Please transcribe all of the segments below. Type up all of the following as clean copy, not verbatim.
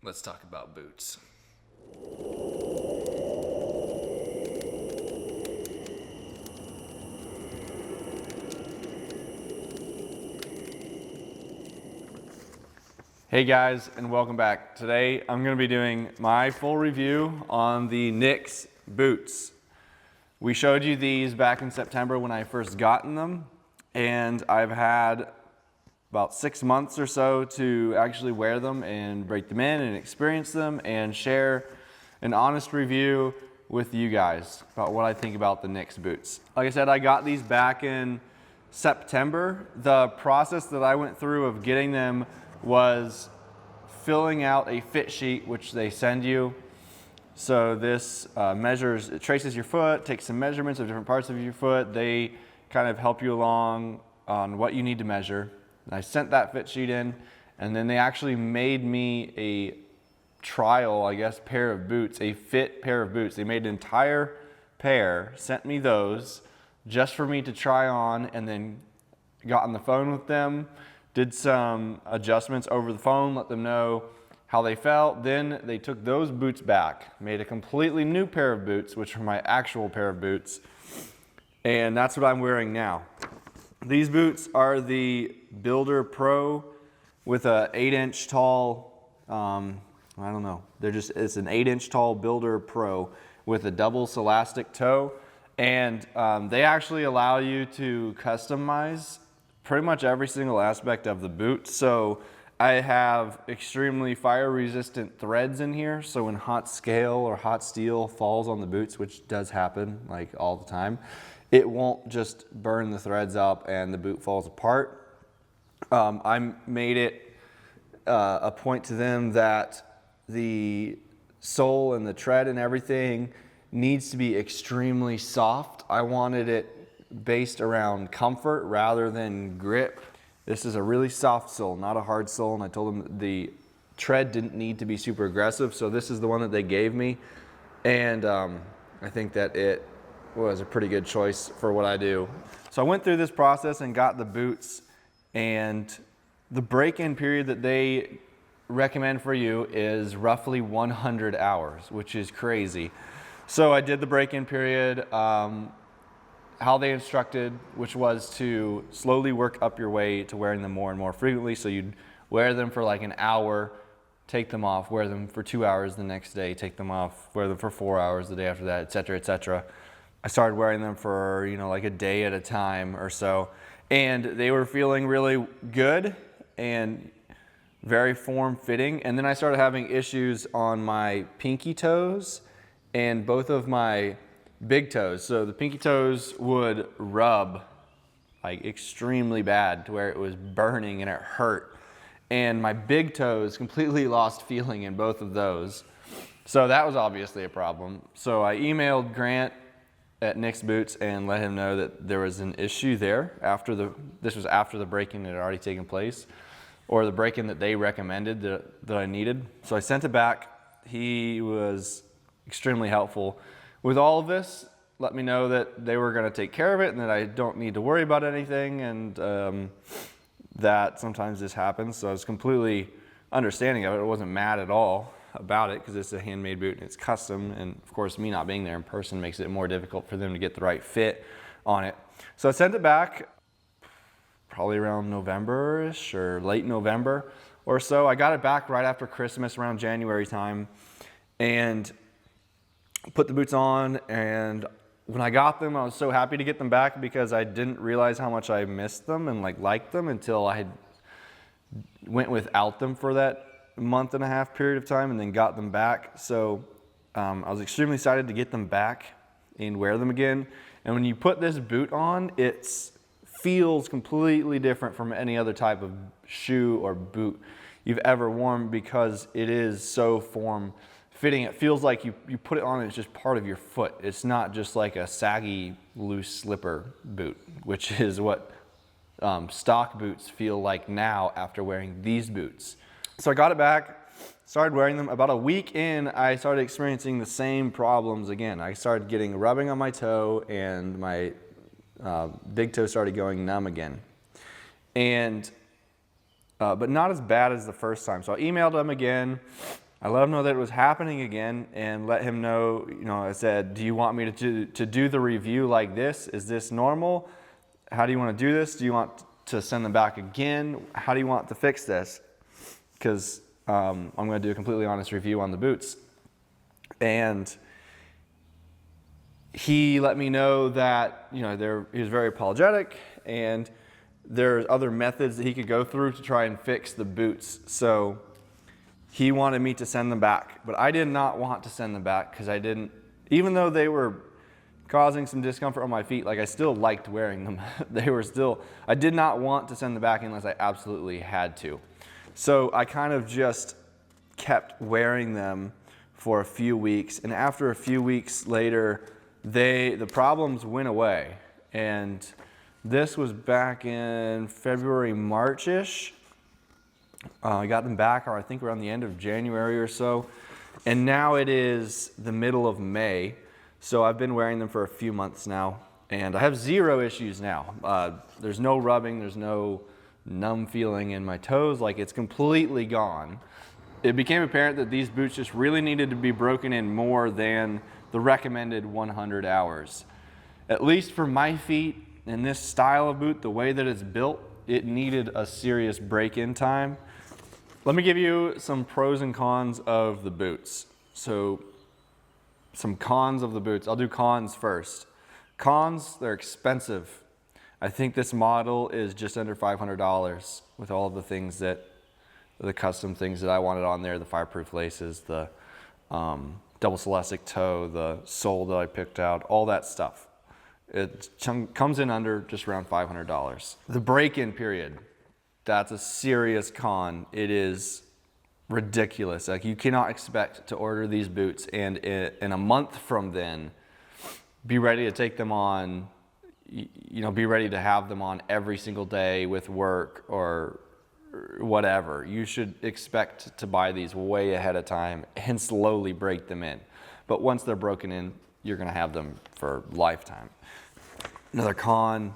let's talk about boots. Hey guys, and welcome back. Today I'm going to be doing my full review on the Nix boots. We showed you these back in September when I first gotten them, and I've had about 6 months or so to actually wear them and break them in and experience them and share an honest review with you guys about what I think about the Nix boots. Like I said, I got these back in September. The process that I went through of getting them was filling out a fit sheet, which they send you. So this it traces your foot, takes some measurements of different parts of your foot. They kind of help you along on what you need to measure. And I sent that fit sheet in, and then they actually made me a trial, I guess, pair of boots, a fit pair of boots. They made an entire pair, sent me those just for me to try on, and then got on the phone with them, did some adjustments over the phone, let them know how they felt. Then they took those boots back, made a completely new pair of boots, which are my actual pair of boots, and that's what I'm wearing now. These boots are the Builder Pro with a 8-inch tall, I don't know, it's an 8-inch tall Builder Pro with a double elastic toe, and they actually allow you to customize pretty much every single aspect of the boot. So I have extremely fire resistant threads in here, so when hot scale or hot steel falls on the boots, which does happen like all the time, it won't just burn the threads up and the boot falls apart. I made it a point to them that the sole and the tread and everything needs to be extremely soft. I wanted it based around comfort rather than grip. This is a really soft sole, not a hard sole, and I told them the tread didn't need to be super aggressive, so this is the one that they gave me, and I think that it was a pretty good choice for what I do. So I went through this process and got the boots, and the break-in period that they recommend for you is roughly 100 hours, which is crazy. So I did the break-in period how they instructed, which was to slowly work up your way to wearing them more and more frequently. So you'd wear them for like an hour, take them off, wear them for 2 hours the next day, take them off, wear them for 4 hours the day after that, etc., etc. I started wearing them for, like a day at a time or so, and they were feeling really good and very form-fitting. And then I started having issues on my pinky toes and both of my big toes. So the pinky toes would rub like extremely bad to where it was burning and it hurt. And my big toes completely lost feeling in both of those. So that was obviously a problem. So I emailed Grant at Nix Boots and let him know that there was an issue there this was after the break-in had already taken place, or the break-in that they recommended that I needed. So I sent it back. He was extremely helpful with all of this, let me know that they were going to take care of it and that I don't need to worry about anything, and that sometimes this happens. So I was completely understanding of it. I wasn't mad at all about it because it's a handmade boot and it's custom, and of course me not being there in person makes it more difficult for them to get the right fit on it. So I sent it back probably around November-ish or late November or so. I got it back right after Christmas, around January time, and put the boots on, and when I got them, I was so happy to get them back because I didn't realize how much I missed them and liked them until I went without them for that month-and-a-half period of time and then got them back. So I was extremely excited to get them back and wear them again. And when you put this boot on, it feels completely different from any other type of shoe or boot you've ever worn because it is so form-fitting. It feels like you put it on and it's just part of your foot. It's not just like a saggy, loose slipper boot, which is what stock boots feel like now after wearing these boots. So I got it back, started wearing them. About a week in, I started experiencing the same problems again. I started getting rubbing on my toe, and my big toe started going numb again. And but not as bad as the first time. So I emailed them again, I let him know that it was happening again and let him know, I said, do you want me to do the review like this? Is this normal? How do you want to do this? Do you want to send them back again? How do you want to fix this? Because I'm going to do a completely honest review on the boots. And he let me know that, he was very apologetic and there's other methods that he could go through to try and fix the boots. So he wanted me to send them back, but I did not want to send them back because even though they were causing some discomfort on my feet, like I still liked wearing them. I did not want to send them back unless I absolutely had to. So I kind of just kept wearing them for a few weeks, and after a few weeks later, the problems went away. And this was back in February, March-ish. I got them back, or I think around the end of January or so. And now it is the middle of May. So I've been wearing them for a few months now, and I have zero issues now. There's no rubbing, there's no numb feeling in my toes, like it's completely gone. It became apparent that these boots just really needed to be broken in more than the recommended 100 hours. At least for my feet and this style of boot, the way that it's built, it needed a serious break-in time. Let me give you some pros and cons of the boots. So some cons of the boots. I'll do cons first. Cons, they're expensive. I think this model is just under $500 with all of the things the custom things that I wanted on there, the fireproof laces, the double celestic toe, the sole that I picked out, all that stuff. It comes in under just around $500. The break-in period, that's a serious con. It is ridiculous. Like, you cannot expect to order these boots and in a month from then be ready to take them on, be ready to have them on every single day with work or whatever. You should expect to buy these way ahead of time and slowly break them in. But once they're broken in, you're going to have them for lifetime. Another con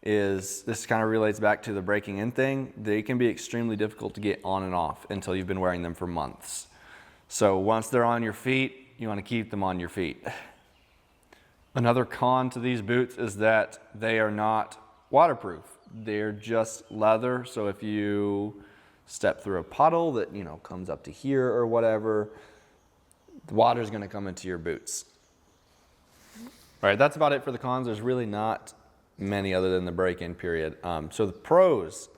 is, this kind of relates back to the breaking in thing, they can be extremely difficult to get on and off until you've been wearing them for months. So once they're on your feet, you want to keep them on your feet. Another con to these boots is that they are not waterproof. They're just leather, so if you step through a puddle that comes up to here or whatever, the water's going to come into your boots. All right, that's about it for the cons. There's really not many other than the break-in period. So the pros,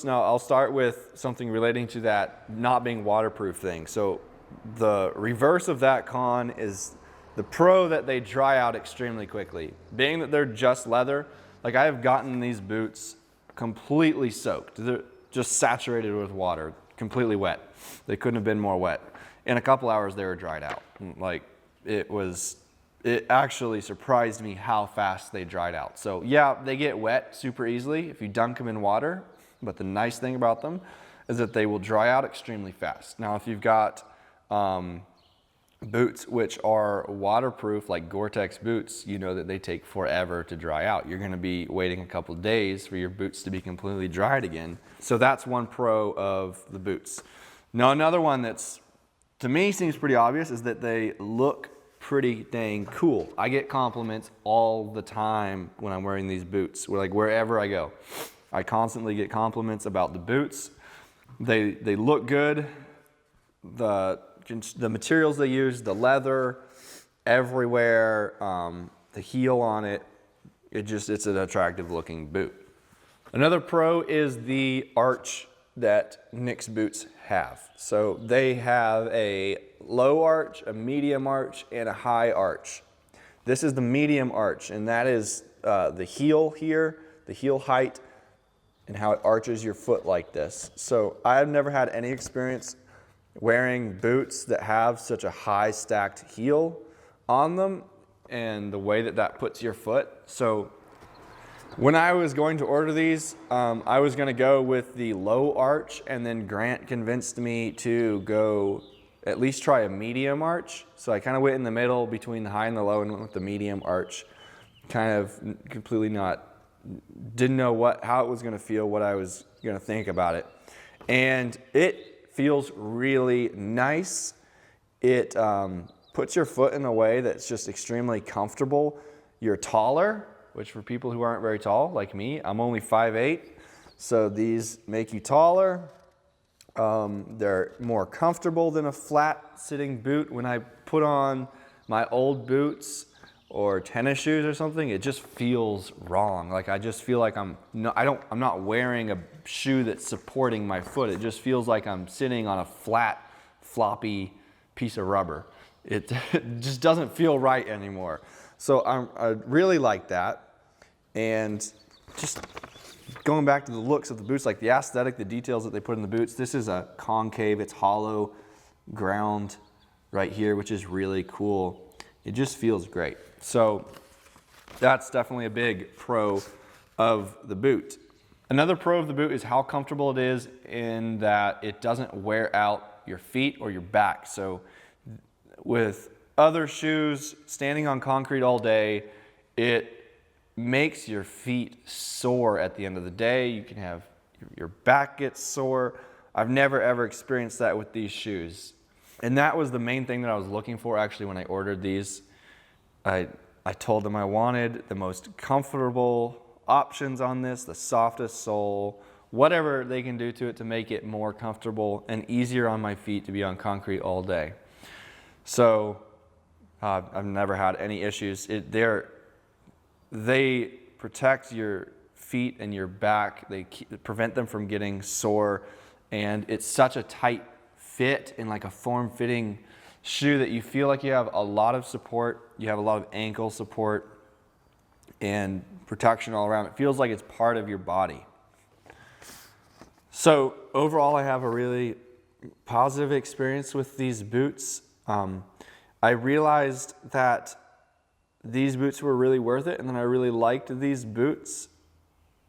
now I'll start with something relating to that not being waterproof thing. So the reverse of that con is the pro that they dry out extremely quickly. Being that they're just leather, like I have gotten these boots completely soaked. They're just saturated with water, completely wet. They couldn't have been more wet. In a couple hours, they were dried out. Like, it actually surprised me how fast they dried out. So yeah, they get wet super easily if you dunk them in water, but the nice thing about them is that they will dry out extremely fast. Now, if you've got boots which are waterproof, like Gore-Tex boots, you know that they take forever to dry out. You're gonna be waiting a couple days for your boots to be completely dried again. So that's one pro of the boots. Now, another one that's, to me, seems pretty obvious is that they look pretty dang cool. I get compliments all the time when I'm wearing these boots, like wherever I go. I constantly get compliments about the boots. They look good. The materials they use, the leather, everywhere, the heel on it, it's an attractive looking boot. Another pro is the arch that Nick's boots have. So they have a low arch, a medium arch, and a high arch. This is the medium arch, and that is the heel here, the heel height, and how it arches your foot like this. So I've never had any experience wearing boots that have such a high stacked heel on them and the way that puts your foot. So when I was going to order these, I was going to go with the low arch, and then Grant convinced me to go at least try a medium arch. So I kind of went in the middle between the high and the low and went with the medium arch. Kind of completely didn't know how it was going to feel, what I was going to think about it. And it feels really nice. It puts your foot in a way that's just extremely comfortable. You're taller, which for people who aren't very tall, like me, I'm only 5'8", so these make you taller. They're more comfortable than a flat sitting boot. When I put on my old boots or tennis shoes or something, it just feels wrong. Like I just feel like I'm not wearing a shoe that's supporting my foot. It just feels like I'm sitting on a flat, floppy piece of rubber. It just doesn't feel right anymore. So I really like that. And just going back to the looks of the boots, like the aesthetic, the details that they put in the boots. This is a concave, it's hollow ground right here, which is really cool. It just feels great. So that's definitely a big pro of the boot. Another pro of the boot is how comfortable it is in that it doesn't wear out your feet or your back. So with other shoes, standing on concrete all day, it makes your feet sore at the end of the day. You can have your back get sore. I've never ever experienced that with these shoes. And that was the main thing that I was looking for actually when I ordered these. I told them I wanted the most comfortable options on this, the softest sole, whatever they can do to it to make it more comfortable and easier on my feet to be on concrete all day. So I've never had any issues. They protect your feet and your back. They prevent them from getting sore. And it's such a tight fit in like a form-fitting shoe that you feel like you have a lot of support. You have a lot of ankle support and protection all around. It feels like it's part of your body. So overall, I have a really positive experience with these boots. I realized that these boots were really worth it, and then I really liked these boots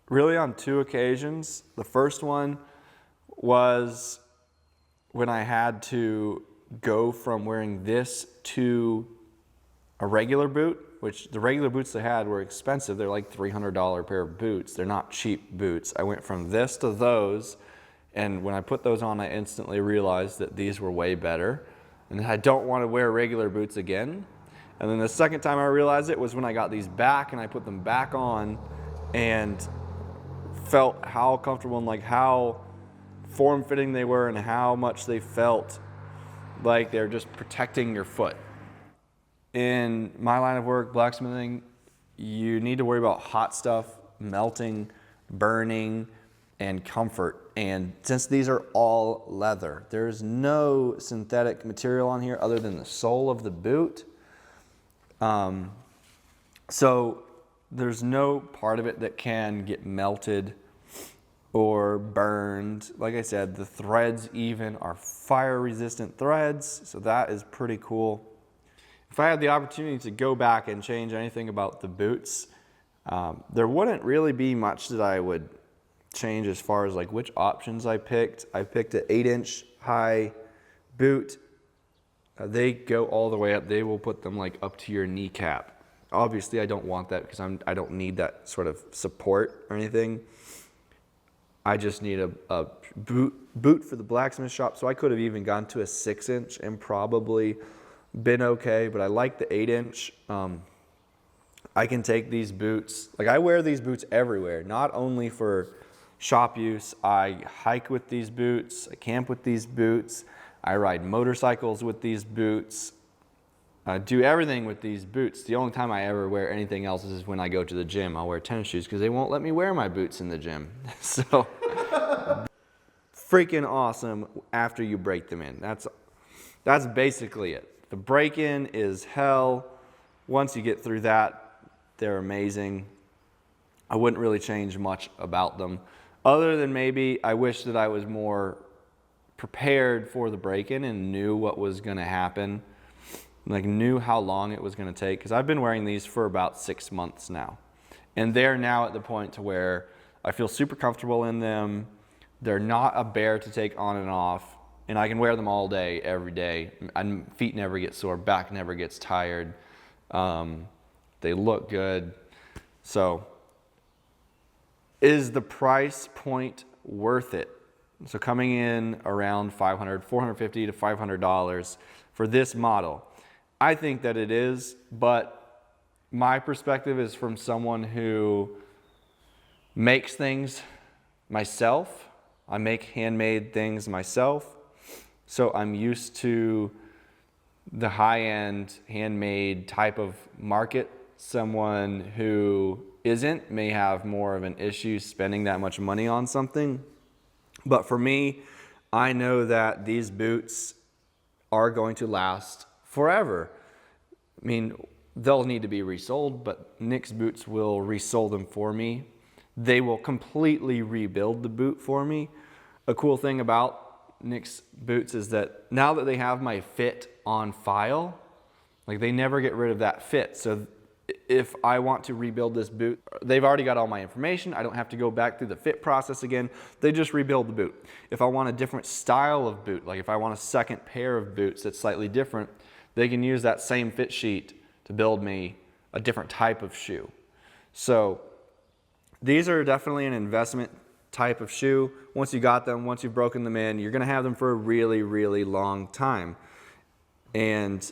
really on two occasions. The first one was when I had to go from wearing this to a regular boot, which the regular boots they had were expensive. They're like $300 pair of boots. They're not cheap boots. I went from this to those, and when I put those on, I instantly realized that these were way better, and I don't want to wear regular boots again. And then the second time I realized it was when I got these back and I put them back on and felt how comfortable and like how form-fitting they were and how much they felt like they're just protecting your foot. In my line of work, blacksmithing, you need to worry about hot stuff, melting, burning, and comfort. And since these are all leather, there's no synthetic material on here other than the sole of the boot. So there's no part of it that can get melted or burned. Like I said, the threads even are fire resistant threads, so that is pretty cool. If I had the opportunity to go back and change anything about the boots, there wouldn't really be much that I would change as far as like which options I picked. I picked an 8-inch high boot. They go all the way up. They will put them like up to your kneecap. Obviously, I don't want that because I don't need that sort of support or anything. I just need a boot for the blacksmith shop. So I could have even gone to a 6-inch and probably been okay, but I like the 8-inch. I can take these boots, like I wear these boots everywhere, not only for shop use. I hike with these boots, I camp with these boots, I ride motorcycles with these boots. I do everything with these boots. The only time I ever wear anything else is when I go to the gym. I'll wear tennis shoes because they won't let me wear my boots in the gym. So freaking awesome after you break them in. That's basically it. The break-in is hell. Once you get through that, they're amazing. I wouldn't really change much about them other than maybe I wish that I was more prepared for the break-in and knew what was going to happen, like knew how long it was going to take, because I've been wearing these for about 6 months now, and they're now at the point to where I feel super comfortable in them. They're not a bear to take on and off, and I can wear them all day, every day. And feet never get sore, back never gets tired. They look good. So is the price point worth it? So coming in around $450 to $500 for this model. I think that it is, but my perspective is from someone who makes things myself. I make handmade things myself. So I'm used to the high-end handmade type of market. Someone who isn't may have more of an issue spending that much money on something. But for me, I know that these boots are going to last forever. I mean, they'll need to be resold, but Nick's Boots will resole them for me. They will completely rebuild the boot for me. A cool thing about Nick's Boots is that now that they have my fit on file, like they never get rid of that fit. So if I want to rebuild this boot, they've already got all my information. I don't have to go back through the fit process again. They just rebuild the boot. If I want a different style of boot, like if I want a second pair of boots that's slightly different, they can use that same fit sheet to build me a different type of shoe. So these are definitely an investment type of shoe. Once you got them, once you've broken them in, you're gonna have them for a really, really long time. And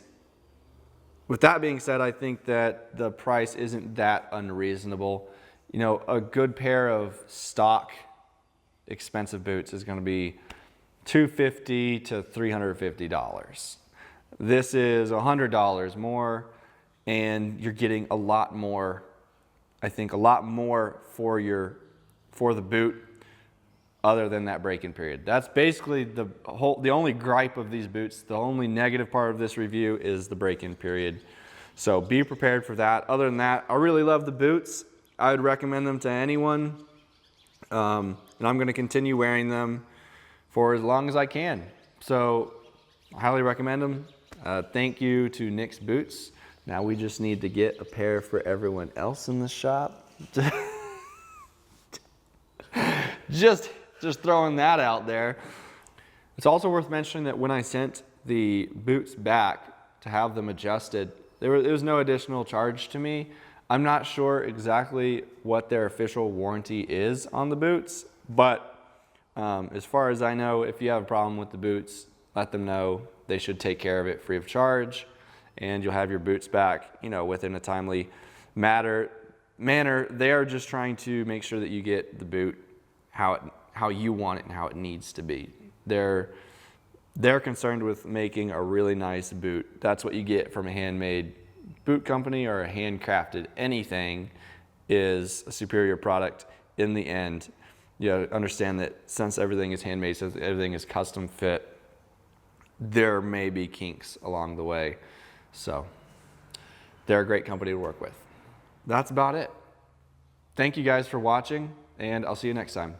with that being said, I think that the price isn't that unreasonable. You know, a good pair of stock expensive boots is going to be $250 to $350. This is $100 more, and you're getting a lot more. I think a lot more for the boot, other than that break-in period. That's basically the only gripe of these boots. The only negative part of this review is the break-in period. So be prepared for that. Other than that, I really love the boots. I would recommend them to anyone. And I'm gonna continue wearing them for as long as I can. So I highly recommend them. Thank you to Nick's Boots. Now we just need to get a pair for everyone else in the shop. Just throwing that out there. It's also worth mentioning that when I sent the boots back to have them adjusted, there was no additional charge to me. I'm not sure exactly what their official warranty is on the boots, but as far as I know, if you have a problem with the boots, let them know. They should take care of it free of charge, and you'll have your boots back, you know, within a timely manner. They are just trying to make sure that you get the boot how you want it and how it needs to be. They're concerned with making a really nice boot. That's what you get from a handmade boot company or a handcrafted anything, is a superior product in the end. You understand that since everything is handmade, since everything is custom fit, there may be kinks along the way. So they're a great company to work with. That's about it. Thank you guys for watching, and I'll see you next time.